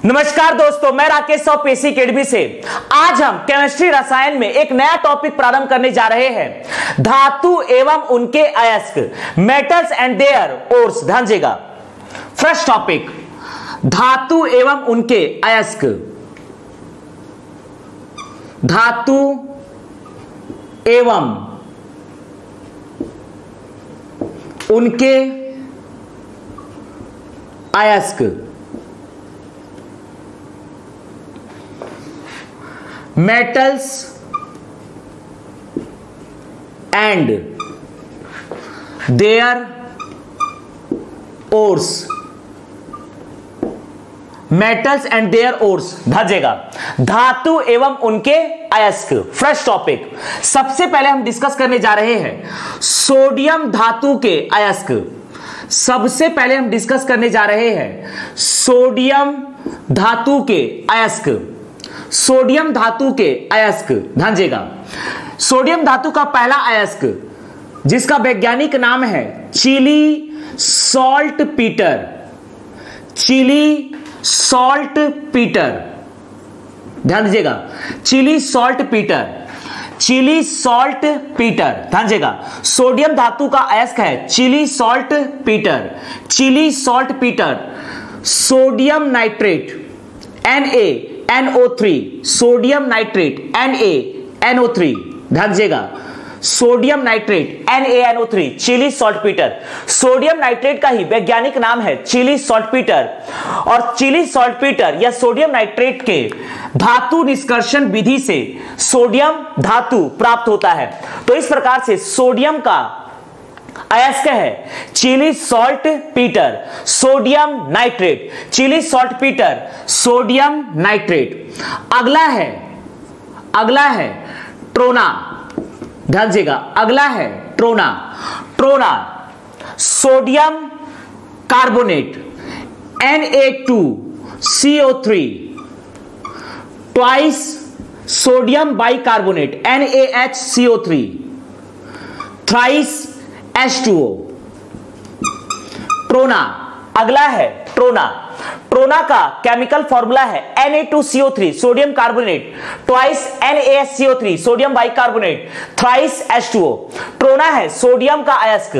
नमस्कार दोस्तों, मैं राकेश साहू पेशी अकेडमी से। आज हम केमिस्ट्री रसायन में एक नया टॉपिक प्रारंभ करने जा रहे हैं, धातु एवं उनके अयस्क, मेटल्स एंड देयर ओर्स। ध्यान दीजिएगा, फर्स्ट टॉपिक धातु एवं उनके अयस्क। धातु एवं उनके अयस्क, metals and their ores. Metals and their ores ध्यान, धातु एवं उनके अयस्क। फर्स्ट टॉपिक, सबसे पहले हम डिस्कस करने जा रहे हैं सोडियम धातु के अयस्क। सबसे पहले हम डिस्कस करने जा रहे हैं सोडियम धातु के अयस्क। सोडियम धातु के अयस्क ध्यान दीजिएगा, सोडियम धातु का पहला अयस्क जिसका वैज्ञानिक नाम है Chile saltpetre. Chile saltpetre, ध्यान दीजिएगा, Chile saltpetre. Chile saltpetre ध्यान दीजिएगा, सोडियम धातु का अयस्क है Chile saltpetre. Chile saltpetre, sodium nitrate NaNO3, sodium nitrate NaNO3। ध्यान दीजिएगा, sodium nitrate NaNO3, Chile saltpetre. Sodium nitrate का ही वैज्ञानिक नाम है चिली सॉल्ट पीटर। और चिली सॉल्ट पीटर या सोडियम नाइट्रेट के धातु निष्कर्षण विधि से सोडियम धातु प्राप्त होता है। तो इस प्रकार से सोडियम का अयस्क है Chile saltpetre, sodium nitrate. Chile saltpetre, sodium nitrate. अगला है ट्रोना। ध्यान दीजिएगा, अगला है trona. Trona sodium carbonate Na2CO3 twice sodium bicarbonate NaHCO3 thrice H2O। Trona, अगला है ट्रोना। ट्रोना का केमिकल फॉर्मूला है Na2CO3 sodium carbonate twice NaHCO3 sodium bicarbonate thrice H2O। Trona है सोडियम का अयस्क।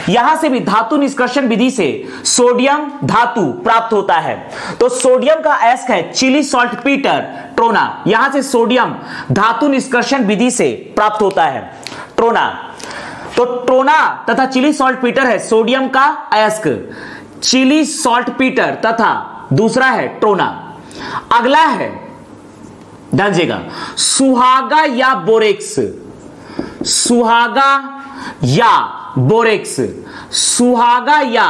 यहां से भी धातु निष्कर्षण विधि से सोडियम धातु प्राप्त होता है। तो सोडियम का अयस्क है चिली सॉल्ट पीटर, ट्रोना। यहां से सोडियम धातु निष्कर्षण विधि से प्राप्त होता है, ट्रोना। तो ट्रोना तथा चिली सॉल्ट पीटर है सोडियम का अयस्क, चिली सॉल्ट पीटर तथा दूसरा है ट्रोना। अगला है ध्यान दीजिएगा सुहागा या बोरेक्स। सुहागा या बोरेक्स, सुहागा या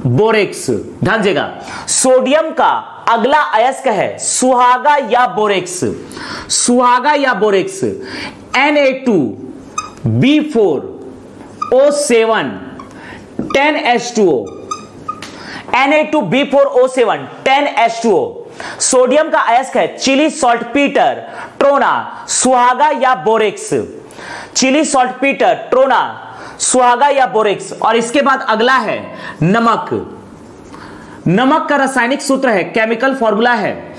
बोरेक्स। ध्यान दीजिएगा, सोडियम का अगला अयस्क है सुहागा या बोरेक्स। सुहागा या borax Na2B4O7 10H2O। Na2B4O7 10H2O। Sodium का अयस्क है चिली सॉल्ट पीटर, ट्रोना, सुहागा या borax. Chile saltpetre, trona, सुहागा या बोरेक्स। और इसके बाद अगला है नमक। नमक का रासायनिक सूत्र है, केमिकल फॉर्मूला है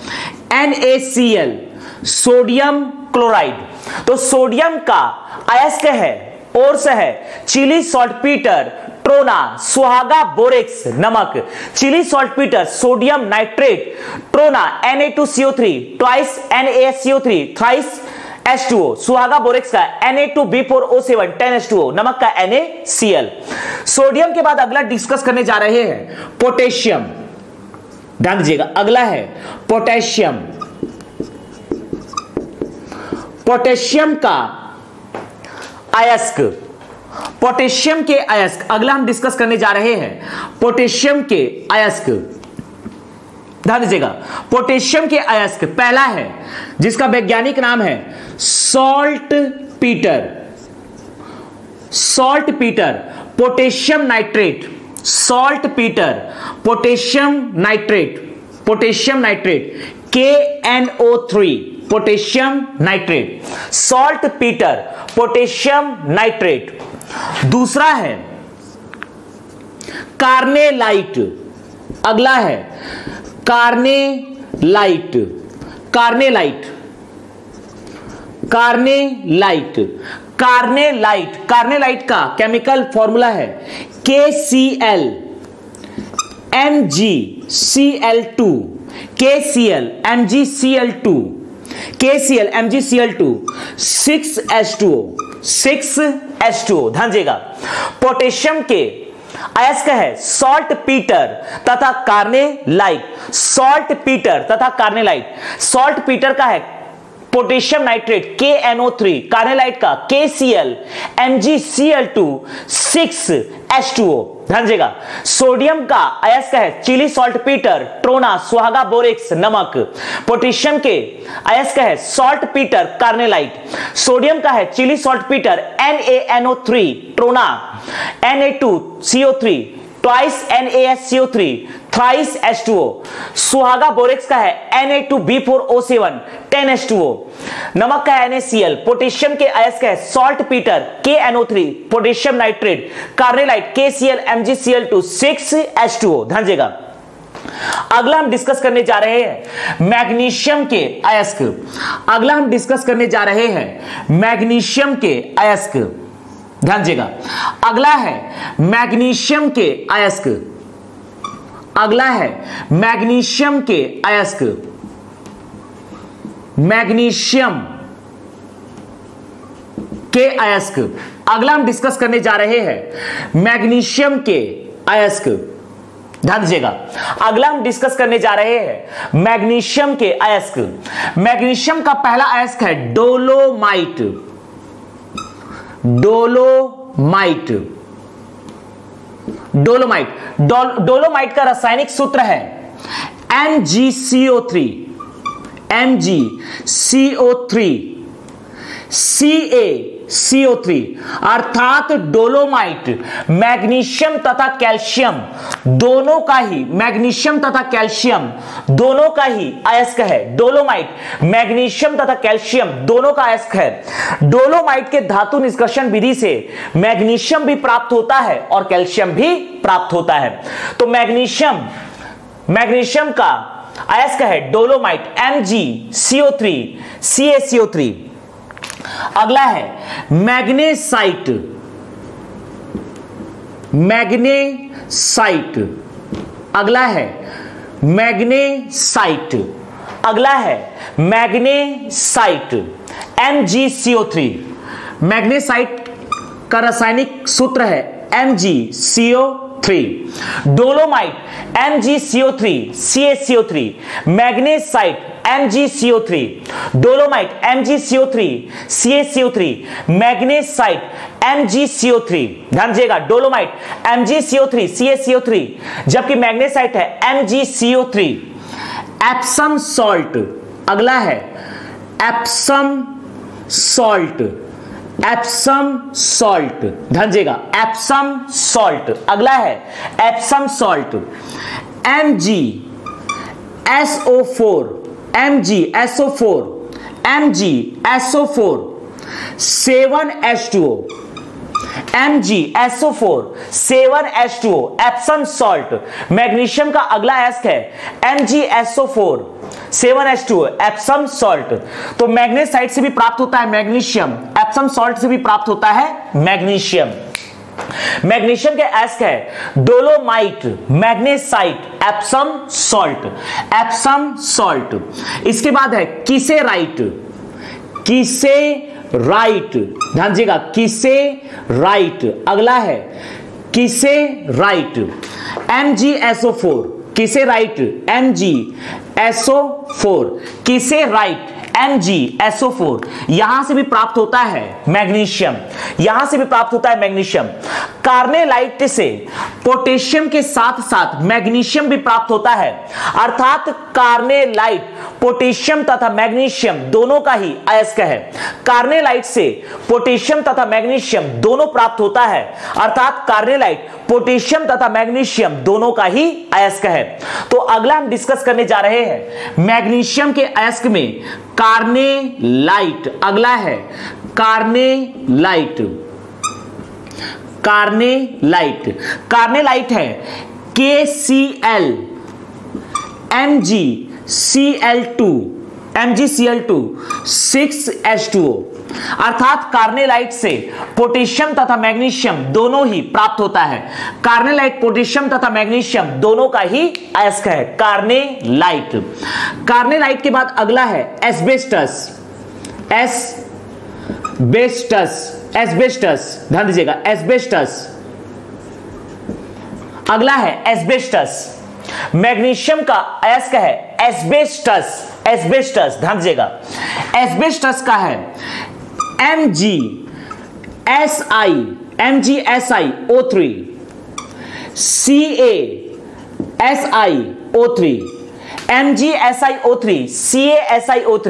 NaCl, सोडियम क्लोराइड। तो सोडियम का अयस्क है ओर्स है चिली सॉल्ट पीटर, ट्रोना, सुहागा, बोरेक्स, नमक। Chile saltpetre, sodium nitrate, trona, Na2CO3 twice NaCO3 thrice H2O। सुहागा बोरेक्स का Na2B4O7 10H2O, नमक का NaCl। सोडियम के बाद अगला डिस्कस करने जा रहे हैं पोटेशियम। ध्यान दीजिएगा, अगला है पोटेशियम। पोटेशियम का अयस्क, पोटेशियम के अयस्क अगला हम डिस्कस करने जा रहे हैं पोटेशियम के अयस्क। ध्यान दीजिएगा, पोटेशियम के अयस्क पहला है जिसका वैज्ञानिक नाम है saltpetre. Saltpetre, potassium nitrate, saltpetre, potassium nitrate, potassium nitrate KNO3, potassium nitrate. Saltpetre, potassium nitrate. दूसरा है कार्नेलाइट, अगला है carnallite, carnallite, carnallite, carnallite, carnallite का केमिकल फॉर्मूला है KCl MgCl2, KCl MgCl2, KCl MgCl2, 6H2O, 6H2O। ध्यान दीजिएगा, potassium के अयस्क है सॉल्ट पीटर तथा कार्नेलाइट, सॉल्ट पीटर तथा कार्नेलाइट। सॉल्ट पीटर का है पोटेशियम नाइट्रेट KNO3, कार्नेलाइट का KCl MgCl2, 6H2O। ध्यान दीजिएगा, सोडियम का अयस्क है चिली सॉल्ट पीटर, ट्रोना, सुहागा बोरेक्स, नमक। पोटेशियम के अयस्क है सॉल्ट पीटर, कार्नेलाइट। सोडियम का है Chile saltpetre NaNO3, trona, Na2CO3, twice NaSCO3, thrice H2O। सुहागा बोरेक्स का है Na2B4O7, 10H2O। नमक का है NaCl। पोटेशियम के अयस्क है saltpetre KNO3, potassium nitrate, carnallite KCl MgCl2, 6H2O। ध्यान दीजिएगा, अगला हम डिस्कस करने जा रहे हैं मैग्नीशियम के अयस्क। अगला हम डिस्कस करने जा रहे हैं मैग्नीशियम के अयस्क। ध्यान दीजिएगा, अगला है मैग्नीशियम के अयस्क। अगला है मैग्नीशियम के अयस्क, मैग्नीशियम के अयस्क। अगला हम डिस्कस करने जा रहे हैं मैग्नीशियम के अयस्क। ध्यान दीजिएगा, अगला हम डिस्कस करने जा रहे हैं मैग्नीशियम के अयस्क। मैग्नीशियम का पहला अयस्क है डोलोमाइट, डोलोमाइट, डोलोमाइट। डोलोमाइट का रासायनिक सूत्र है MgCO3, MgCO3, CaCO3, अर्थात डोलोमाइट मैग्नीशियम तथा कैल्शियम दोनों का ही, मैग्नीशियम तथा कैल्शियम दोनों का ही अयस्क है। डोलोमाइट मैग्नीशियम तथा कैल्शियम दोनों का अयस्क है। डोलोमाइट के धातु निष्कर्षण विधि से मैग्नीशियम भी प्राप्त होता है और कैल्शियम भी प्राप्त होता है। तो मैग्नीशियम का अयस्क है डोलोमाइट MgCO3, CaCO3। अगला है मैग्नेसाइट, मैग्नेसाइट। अगला है मैग्नेसाइट। अगला है मैग्नेसाइट MgCO3। मैग्नेसाइट का रासायनिक सूत्र है MgCO3। Dolomite MgCO3, CaCO3, magnesite MgCO3, dolomite MgCO3, CaCO3, magnesite MgCO3। ध्यान दीजिएगा, डोलोमाइट MgCO3, CaCO3, जबकि मैग्नेसाइट है MgCO3। Epsom salt. अगला है एप्सम सॉल्ट, एप्सम सॉल्ट। ध्यान दीजिएगा, एप्सम सॉल्ट। अगला है Epsom salt MgSO4, MgSO4, MgSO4, 7H2O, MgSO4, 7H2O, Epsom salt. Magnesium का अगला अयस्क है MgSO4, 7H2O, एप्सम सॉल्ट। तो मैग्नेसाइट से भी प्राप्त होता है मैग्नीशियम, एप्सम सॉल्ट से भी प्राप्त होता है मैग्नीशियम। मैग्नीशियम के अयस्क है dolomite, magnesite, Epsom salt, Epsom salt. इसके बाद है किसेराइट, किसेराइट। ध्यान दीजिएगा, किसेराइट। अगला है किसेराइट MgSO4, किसेराइट MgSO4, किसेराइट MgSO4। यहां से भी प्राप्त होता है मैग्नीशियम, यहां से भी प्राप्त होता है मैग्नीशियम। कार्नेलाइट से पोटेशियम के साथ साथ मैग्नीशियम भी प्राप्त होता है, अर्थात कार्नेलाइट पोटेशियम तथा मैग्नीशियम दोनों का ही अयस्क है। कार्नेलाइट से पोटेशियम तथा मैग्नीशियम दोनों प्राप्त होता है, अर्थात कार्नेलाइट पोटेशियम तथा मैग्नीशियम दोनों का ही अयस्क है। तो अगला हम डिस्कस करने जा रहे हैं मैग्नीशियम के अयस्क में कार्नेलाइट। अगला है कार्नेलाइट, कार्नेलाइट। कार्नेलाइट है KCl Cl2 MgCl2 6H2O, अर्थात कार्नेलाइट से पोटेशियम तथा मैग्नीशियम दोनों ही प्राप्त होता है। कार्नेलाइट पोटेशियम तथा मैग्नीशियम दोनों का ही अयस्क है कार्नेलाइट। कार्नेलाइट के बाद अगला है एस्बेस्टस। एस्बेस्टस ध्यान दीजिएगा, एस्बेस्टस। अगला है एस्बेस्टस। मैग्नीशियम का अयस्क है एस्बेस्टस ध्यान दीजिएगा। एस्बेस्टस का है MgSiO3 CaSiO3 MgSiO3 CaSiO3,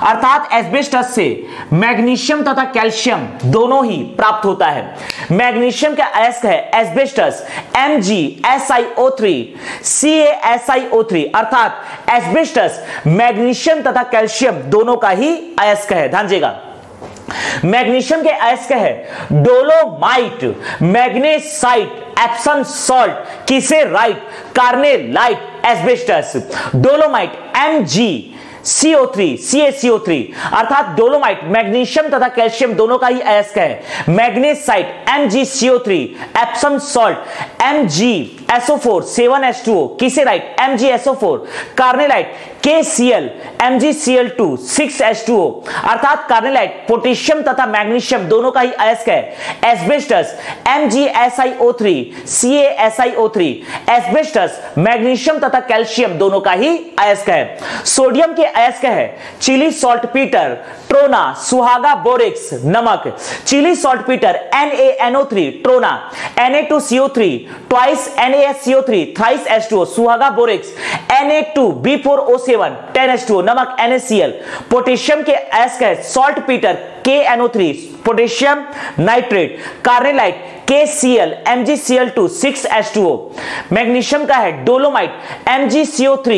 अर्थात एस्बेस्टस से मैग्नीशियम तथा कैल्शियम दोनों ही प्राप्त होता है। मैग्नीशियम का अयस्क है एस्बेस्टस MgSiO3 CaSiO3, अर्थात एस्बेस्टस मैग्नीशियम तथा कैल्शियम दोनों का ही अयस्क है। ध्यान दीजिएगा, मैग्नीशियम के अयस्क है dolomite, magnesite, Epsom salt, kieserite, carnallite, asbestos. Dolomite MgCO3 CaCO3, अर्थात डोलोमाइट मैग्नीशियम तथा कैल्शियम दोनों का ही अयस्क है। Magnesite MgCO3, Epsom salt MgSO4 7H2O, किसेराइट MgSO4, carnallite KCl MgCl2 6H2O, अर्थात कार्नेलाइट पोटेशियम तथा मैग्नीशियम दोनों का ही अयस्क है। Asbestos MgSiO3 CaSiO3, asbestos magnesium तथा कैल्शियम दोनों का ही अयस्क है। सोडियम के अयस्क है चिली सॉल्टपीटर, ट्रोना, सुहागा बोरेक्स, नमक। Chile saltpetre NaNO3, trona, Na2CO3, twice NaSCO3, thrice H2O, सुहागा बोरेक्स, Na2B4O7, 10H2O, नमक NaCl। पोटेशियम के अयस्क है saltpetre KNO3, potassium nitrate, carnallite KCl MgCl2 6H2O। Magnesium का है dolomite MgCO3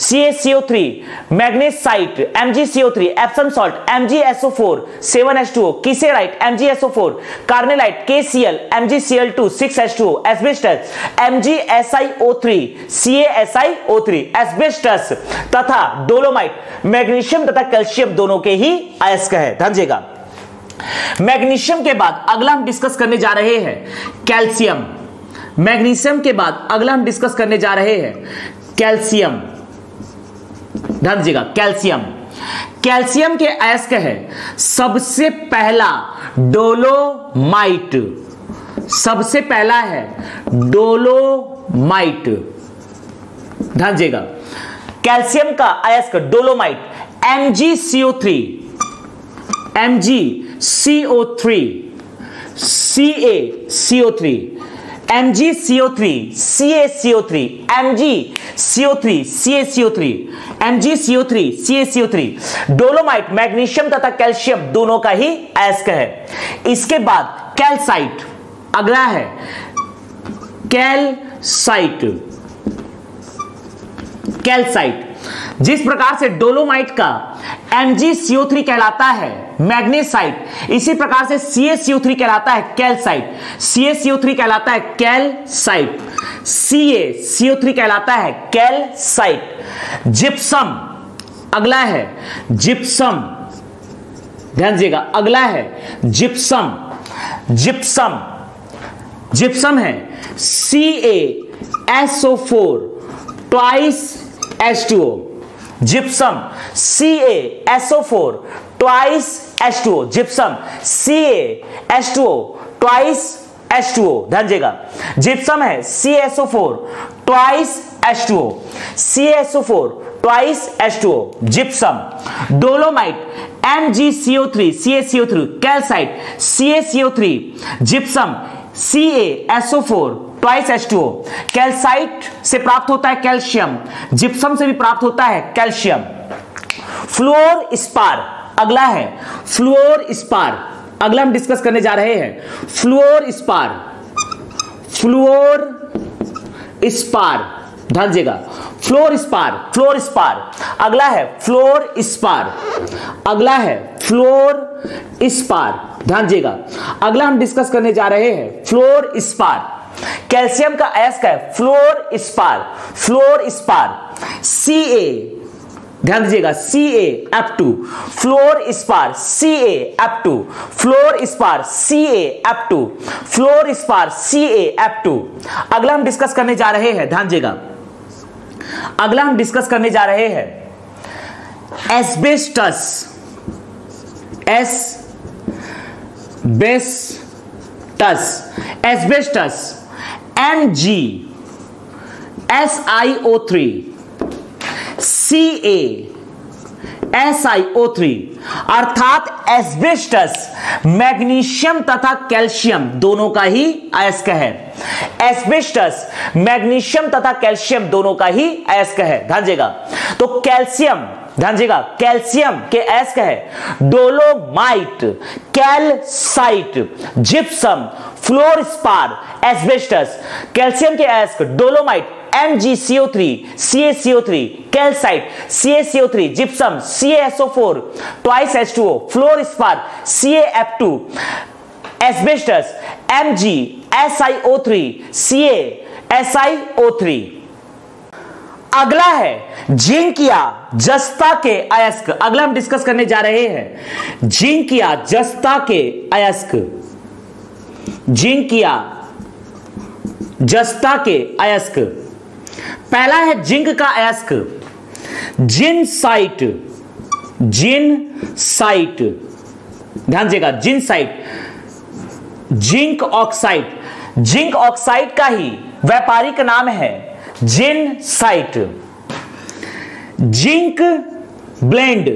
CaCO3, magnesite MgCO3, Epsom salt MgSO4 7H2O, किसेराइट MgSO4, carnallite KCl MgCl2 6H2O, asbestos MgSiO3 CaSiO3, asbestos तथा dolomite magnesium तथा calcium दोनों के ही अयस्क है। ध्यान दीजिएगा, मैग्नीशियम के बाद अगला हम डिस्कस करने जा रहे हैं कैल्शियम। मैग्नीशियम के बाद अगला हम डिस्कस करने जा रहे हैं कैल्शियम। ध्यान दीजिएगा, कैल्शियम। कैल्शियम के अयस्क है सबसे पहला डोलोमाइट, सबसे पहला है डोलोमाइट। ध्यान दीजिएगा, कैल्शियम का अयस्क dolomite MgCO3 MgCO3 CaCO3 MgCO3 CaCO3 MgCO3 CaCO3 MgCO3 CaCO3, dolomite magnesium तथा कैल्शियम दोनों का ही अयस्क है। इसके बाद कैल्साइट, अगला है कैल्साइट। कैल्साइट जिस प्रकार से डोलोमाइट का MgCO3 कहलाता है मैग्नेसाइट, इसी प्रकार से CaCO3 कहलाता है कैल्साइट। CaCO3 कहलाता है कैल्साइट, CaCO3 कहलाता है कैल्साइट। जिप्सम, अगला है जिप्सम। ध्यान दीजिएगा, अगला है जिप्सम। जिप्सम, जिप्सम है CaSO4 twice H2O। Gypsum CaSO4 twice H2O, gypsum CaH2O twice H2O। ध्यान दीजिएगा, जिप्सम है CaSO4 twice H2O, CaSO4 twice H2O, gypsum. Dolomite MgCO3 CaCO3, calcite CaCO3, gypsum CaSO4 twice H2O। Calcite से प्राप्त होता है calcium, gypsum से भी प्राप्त होता है कैल्शियम। फ्लोरस्पार, अगला है फ्लोरस्पार। अगला हम डिस्कस करने जा रहे हैं फ्लोरस्पार। फ्लोरस्पार, ध्यान दीजिएगा, फ्लोरस्पार। अगला है फ्लोरस्पार। अगला है फ्लोरस्पार, ध्यान दीजिएगा। अगला हम डिस्कस करने जा रहे हैं फ्लोरस्पार। कैल्शियम का अयस्क है floor spar, floor spar Ca, ध्यान दीजिएगा CaF2, floor spar CaF2, floor spar CaF2, floor spar CaF2। अगला हम डिस्कस करने जा रहे हैं, ध्यान दीजिएगा, अगला हम डिस्कस करने जा रहे हैं एस्बेस्टस, एस्बेस्टस MgSiO3 CaSiO3 अर्थात एस्बेस्टस मैग्नीशियम तथा कैल्शियम दोनों का ही अयस्क है। एस्बेस्टस मैग्नीशियम तथा कैल्शियम दोनों का ही अयस्क है, ध्यान दीजिएगा। तो कैल्शियम, ध्यान दीजिएगा, कैल्शियम के अयस्क है dolomite, calcite, gypsum, fluorspar, asbestos. Calcium के अयस्क dolomite MgCO3, CaCO3, calcite CaCO3, gypsum CaSO4, twice H2O, fluorspar CaF2, asbestos MgSiO3, CaSiO3। अगला है जिंक या जस्ता के अयस्क। अगला हम डिस्कस करने जा रहे हैं जिंक या जस्ता के अयस्क, जिंक या जस्ता के अयस्क। पहला है जिंक का अयस्क जिनसाइट, जिनसाइट, ध्यान दीजिएगा, zincite, zinc oxide, zinc oxide का ही व्यापारिक नाम है zincite. Zinc blende,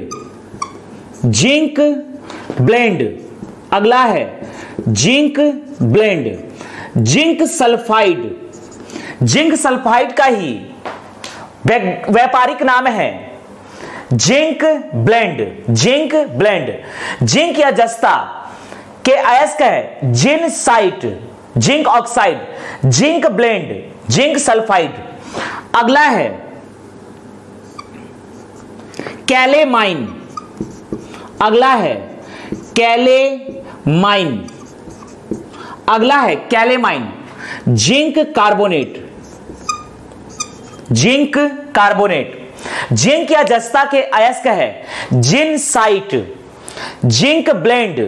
zinc blende. अगला है zinc blende, zinc sulphide, zinc sulphide का ही व्यापारिक नाम है zinc blende, zinc blende. Zinc या जस्ता के अयस्क है zincite, zinc oxide, zinc blende, zinc sulphide. अगला है कैलेमाइन, अगला है कैलेमाइन, अगला है calamine. Zinc carbonate, zinc carbonate. Zinc या जस्ता के अयस्क है zincite, zinc blend,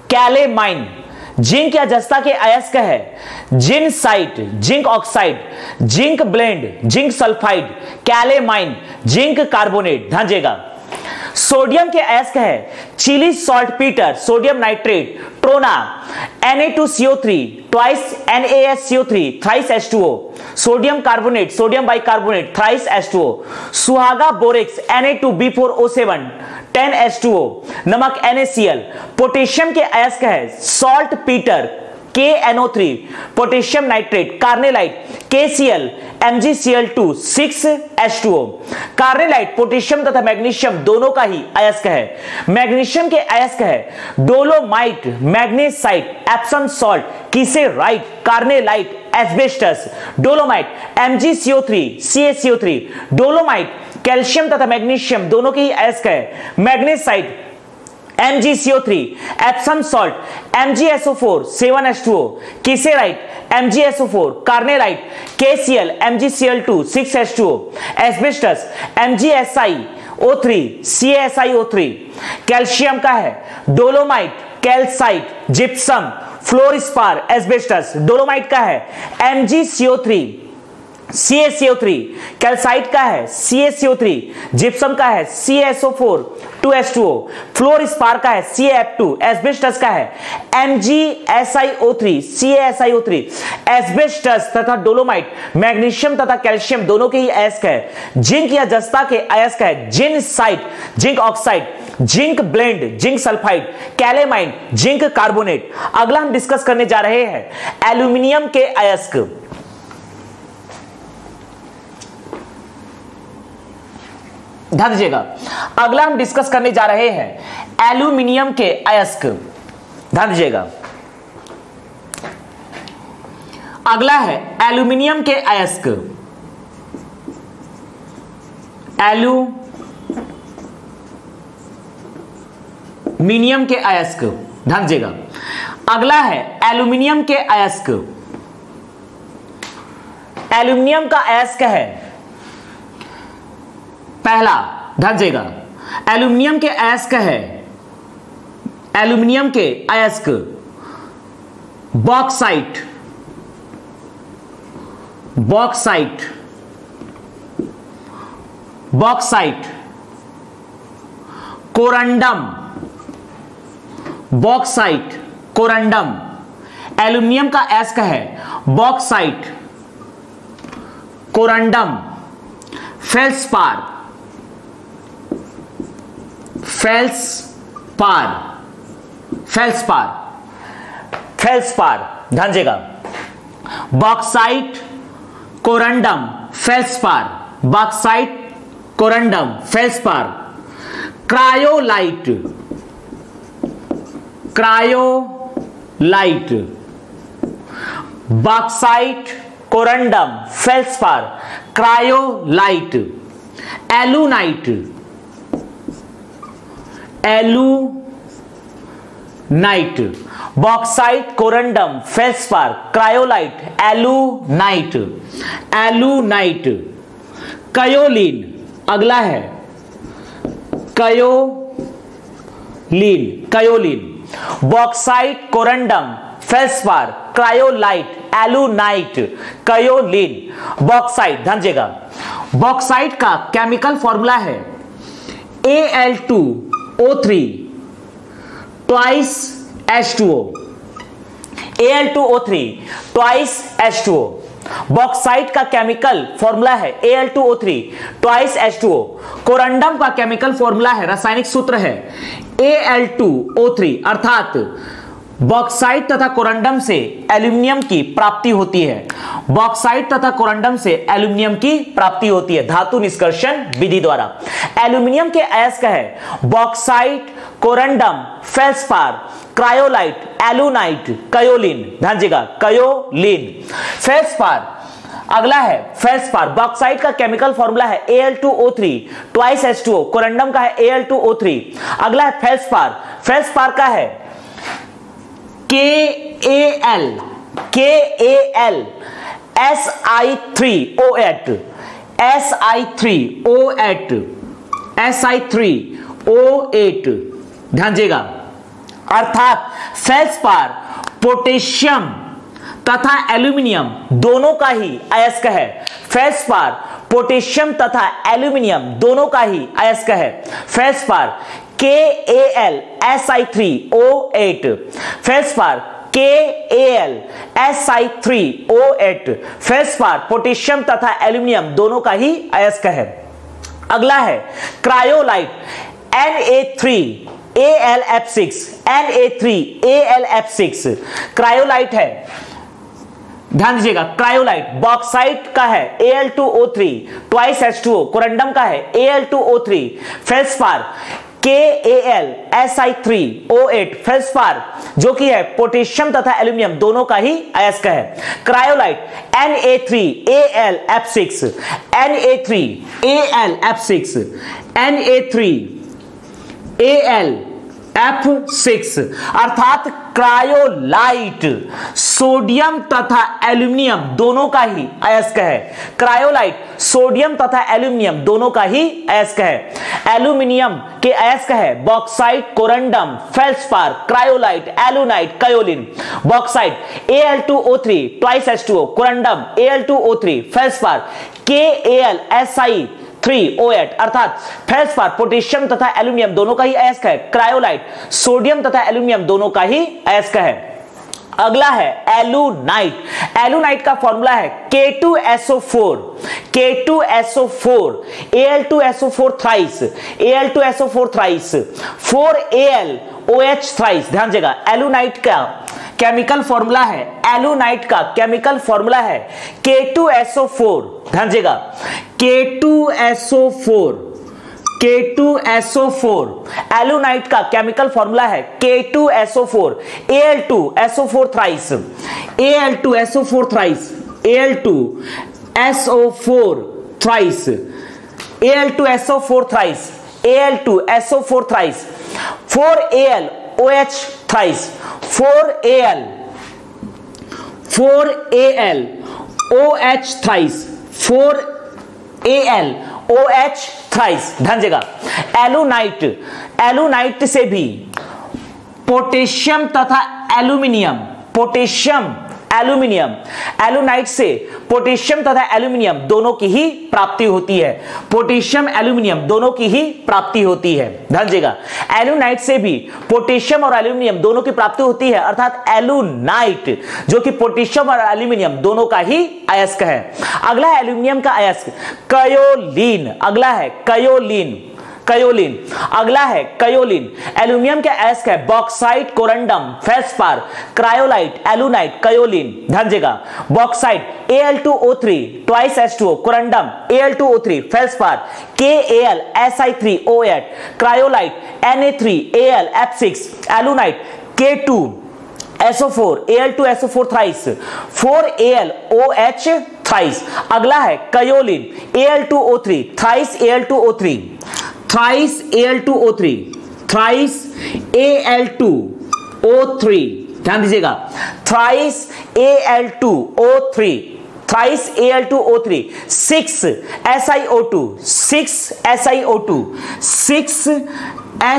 calamine. Zinc या जस्ता के अयस्क है zincite, zinc oxide, zinc blende, zinc sulphide, calamine, zinc carbonate. ध्यान दीजिएगा। सोडियम के अयस्क है Chile saltpetre, sodium nitrate, trona, Na2CO3, twice NaSCO3, thrice H2O, sodium carbonate, sodium bicarbonate, thrice H2O, सुहागा बोरेक्स Na2B4O7, 10 H2O, नमक NaCl। पोटेशियम के अयस्क है saltpetre KNO3, potassium nitrate, carnallite KCl, MgCl2, 6 H2O। Carnallite potassium तथा magnesium दोनों का ही अयस्क है। मैग्नीशियम के अयस्क है dolomite, magnesite, Epsom salt, kieserite, carnallite, asbestos. Dolomite MgCO3, CaCO3, dolomite calcium तथा मैग्नीशियम दोनों के ही अयस्क है। Magnesite MgCO3, Epsom salt MgSO4, 7 H2O, kieserite MgSO4, carnallite KCl, MgCl2, 6 H2O, asbestos MgSiO3, CaSiO3। Calcium का है dolomite, calcite, gypsum, fluorspar, asbestos. Dolomite का है MgCO3, CaCO3, कैल्साइट का है CaCO3, जिप्सम का है CaSO4, 2 H2O, फ्लोरस्पार का है CaF2, एस्बेस्टस का है MgSiO3, CaSiO3। एस्बेस्टस तथा डोलोमाइट मैग्नीशियम तथा कैल्शियम दोनों के ही अयस्क है। जिंक या जस्ता के अयस्क है zincite, zinc oxide, zinc blende, zinc sulphide, calamine, zinc carbonate. अगला हम डिस्कस करने जा रहे हैं एल्यूमिनियम के अयस्क। ध्यान दीजिएगा। अगला हम डिस्कस करने जा रहे हैं एल्यूमिनियम के अयस्क। ध्यान दीजिएगा। अगला है एल्यूमिनियम के अयस्क, एल्यूमिनियम के अयस्क। ध्यान दीजिएगा। अगला है एल्यूमिनियम के अयस्क, एल्यूमिनियम का अयस्क है, पहला ध्यान देगा, एल्यूमिनियम के अयस्क है, एल्यूमिनियम के अयस्क bauxite, bauxite, bauxite, corundum, bauxite, corundum, aluminium का अयस्क है bauxite, corundum, feldspar, feldspar, feldspar, feldspar, ध्यान देगा, bauxite, corundum, feldspar, bauxite, corundum, feldspar, cryolite, cryolite, bauxite, corundum, feldspar, cryolite, alunite, alunite, bauxite, corundum, feldspar, cryolite, alunite, alunite, kaolin, अगला है kaolin, kaolin, bauxite, corundum, feldspar, cryolite, alunite, kaolin, bauxite, ध्यान देगा, bauxite का chemical formula है Al2O3 twice H2O, Al2O3 twice H2O, bauxite का chemical formula है Al2O3 twice H2O, corundum का chemical formula है, रासायनिक सूत्र है Al2O3, अर्थात बॉक्साइट तथा कोरंडम से एल्यूमिनियम की प्राप्ति होती है, बॉक्साइट तथा कोरंडम से एल्यूमिनियम की प्राप्ति होती है धातु निष्कर्षण विधि द्वारा। एल्यूमिनियम के अयस्क है bauxite, corundum, feldspar, cryolite, alunite, कायोलिन, ध्यान देगा, कायोलिन, फेल्सपार, अगला है फेल्सपार, बॉक्साइट का केमिकल फॉर्मूला है Al2O3 ट्वाइस H2O, कोरंडम का है Al2O3, अगला है फेल्सपार, फेल्सपार का है KAL, KAL, Si3O8, Si3O8, Si3O8, ध्यान देगा, अर्थात फेल्सपार पोटेशियम तथा एल्यूमिनियम दोनों का ही अयस्क है, फेल्सपार पोटेशियम तथा एल्यूमिनियम दोनों का ही अयस्क है, feldspar KAL Si3O8, feldspar KAL Si3O8, feldspar potassium तथा एल्यूमिनियम दोनों का ही अयस्क है। अगला है क्रायोलाइट Na3AlF6, Na3AlF6 क्रायोलाइट है, ध्यान दीजिएगा, क्रायोलाइट, बॉक्साइट का है Al2O3 ट्वाइस H2O, कोरंडम का है Al2O3, feldspar KAL Si3O8, feldspar जो कि है पोटेशियम तथा एल्यूमिनियम दोनों का ही अयस्क है, क्रायोलाइट Na3AlF6, Na3AlF6, Na3AlF6, अर्थात क्रायोलाइट सोडियम तथा एल्यूमिनियम दोनों का ही अयस्क है, क्रायोलाइट सोडियम तथा एल्यूमिनियम दोनों का ही अयस्क है। एल्यूमिनियम के अयस्क है bauxite, corundum, feldspar, cryolite, alunite, kaolin, bauxite Al2O3 twice H2O, corundum Al2O3, feldspar KAL Si3O8, अर्थात फेल्सपार पोटेशियम तथा एल्यूमिनियम दोनों का ही अयस्क है, क्रायोलाइट सोडियम तथा एल्यूमिनियम दोनों का ही अयस्क है। अगला है एलुनाइट, एलुनाइट का फॉर्मूला है K2SO4, K2SO4, Al2SO4 thrice, Al2SO4 thrice, 4AlOH thrice, ध्यान देगा, एलुनाइट का केमिकल फॉर्मूला है, एलुनाइट का केमिकल फॉर्मूला है K2SO4, ध्यान देगा, K2SO4, K2SO4, एलुनाइट का केमिकल फॉर्मूला है K2SO4, Al2SO4 thrice, Al2SO4 thrice, Al2SO4 thrice, Al2SO4 thrice, Al2SO4 thrice, 4AlOH thrice, 4AlOH OH thrice, 4Al OH thrice, ध्यान देगा। एलुनाइट, एलुनाइट से भी पोटेशियम तथा एल्यूमिनियम, पोटेशियम एल्यूमिनियम, एलुनाइट से पोटेशियम तथा एल्यूमिनियम दोनों की ही प्राप्ति होती है, पोटेशियम एल्यूमिनियम दोनों की ही प्राप्ति होती है, ध्यान देगा। एलुनाइट से भी पोटेशियम और एल्यूमिनियम दोनों की प्राप्ति होती है, अर्थात एलुनाइट जो कि पोटेशियम और एल्यूमिनियम दोनों का ही अयस्क है। अगला है एल्यूमिनियम का अयस्क कयोलिन, अगला है कयोलिन, कयोलिन, अगला है कयोलिन। एल्यूमिनियम के अयस्क है bauxite, corundum, feldspar, cryolite, alunite, kaolin, ध्यान देगा। Bauxite Al2O3 twice H2O, corundum Al2O3, feldspar KAl Si3O8, cryolite Na3Al F6, alunite K2SO4 Al2SO4 thrice, 4Al OH thrice. अगला है कयोलिन Al2O3 thrice Al2O3, thrice Al2O3, thrice Al2O3, ध्यान दीजिएगा, thrice Al2O3, thrice Al2O3, 6 SiO2, 6 SiO2, 6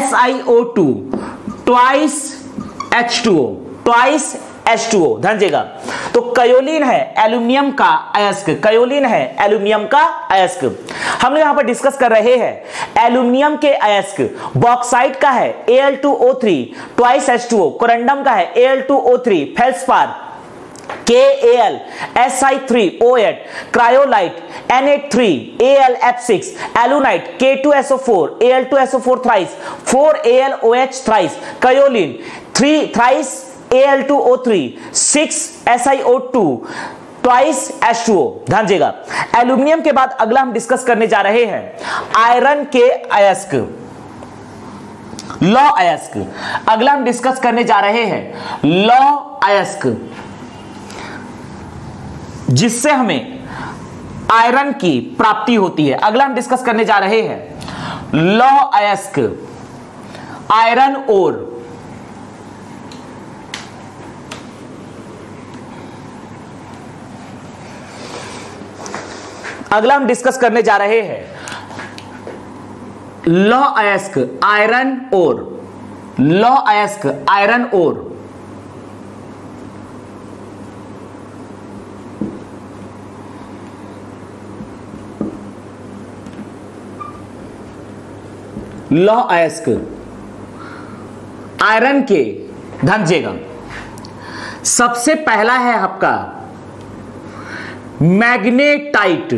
SiO2, twice H2O, twice H2O, ध्यान दीजिएगा। तो कयोलिन है aluminium का अयस्क, कयोलिन है एल्यूमिनियम का अयस्क। हम लोग यहां पर डिस्कस कर रहे हैं एल्यूमिनियम के अयस्क। बॉक्साइट का है Al2O3 ट्वाइस H2O, कोरंडम का है Al2O3, feldspar KAl Si3O8, cryolite Na3Al F6, alunite K2SO4 Al2SO4 thrice, 4Al OH thrice, kaolin 3 thrice Al2O3, 6 SiO2 twice H2O, ध्यान दीजिएगा। एल्यूमिनियम के बाद अगला हम डिस्कस करने जा रहे हैं आयरन के अयस्क, लौ अयस्क। अगला हम डिस्कस करने जा रहे हैं लौ अयस्क, जिससे हमें आयरन की प्राप्ति होती है। अगला हम डिस्कस करने जा रहे हैं लौ अयस्क, आयरन ओर। अगला हम डिस्कस करने जा रहे हैं लौ अयस्क, आयरन ओर, लौ अयस्क, आयरन ओर। लौ अयस्क आयरन के, ध्यान दीजिएगा, सबसे पहला है आपका मैग्नेटाइट,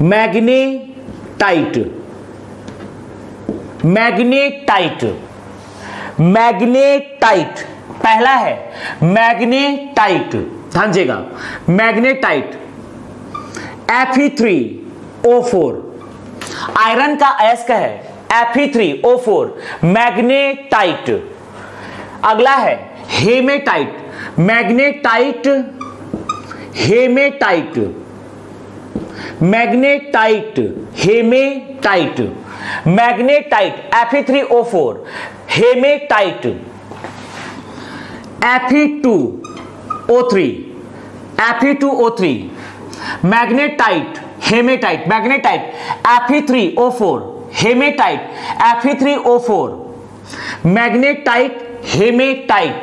मैग्नेटाइट, मैग्नेटाइट, मैग्नेटाइट पहला है मैग्नेटाइट, ध्यान दीजिएगा। मैग्नेटाइट Fe3O4, आयरन का अयस्क है Fe3O4, मैग्नेटाइट। अगला है hematite, magnetite, hematite, magnetite, hematite, magnetite Fe3O4, haematite Fe2O3, Fe2O3, magnetite, hematite, magnetite Fe3O4, hematite Fe3O4, magnetite, hematite,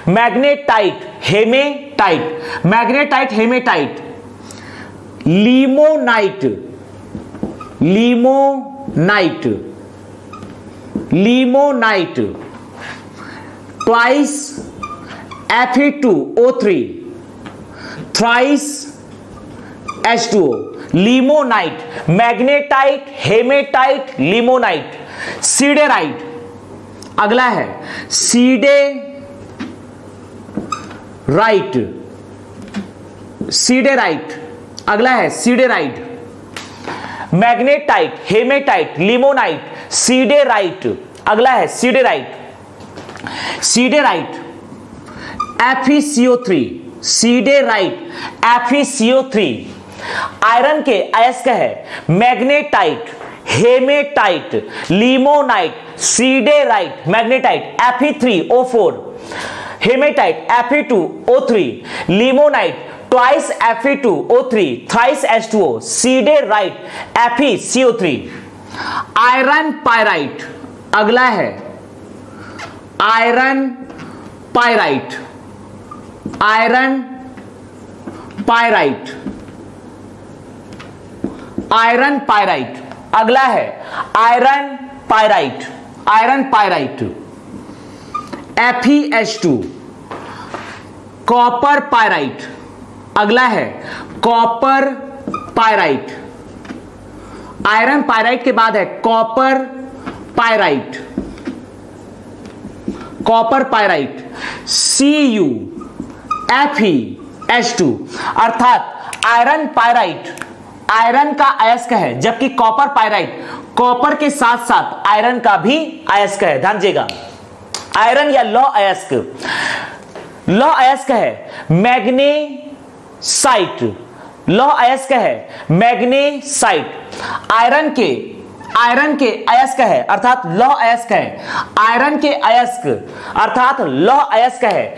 magnetite, hematite, magnetite, hematite, limonite, limonite, limonite twice Fe2O3, thrice H2O, limonite, magnetite, hematite, limonite. Siderite, अगला है siderite, siderite, अगला है siderite. Magnetite, haematite, limonite, siderite, अगला है siderite. Siderite FeCO3, siderite FeCO3 iron के अयस्क है magnetite, haematite, limonite, siderite, magnetite Fe3O4, haematite Fe2O3, limonite twice Fe2O3 thrice H2O, siderite FeCO3। Iron pyrite, अगला है iron pyrite, iron pyrite, iron pyrite, अगला है iron pyrite, iron pyrite. FeH2 copper pyrite, अगला है copper pyrite. Iron pyrite के बाद है copper pyrite, copper pyrite. CuFeH2 अर्थात आयरन पायराइट आयरन का अयस्क है, जबकि कॉपर पायराइट कॉपर के साथ साथ आयरन का भी अयस्क है। ध्यान दीजिएगा, आयरन या लौ अयस्क, लौ अयस्क है मैग्नेसाइट, लौ अयस्क है मैग्नेसाइट। आयरन के अयस्क है अर्थात लौ अयस्क है, आयरन के अयस्क अर्थात लौ अयस्क है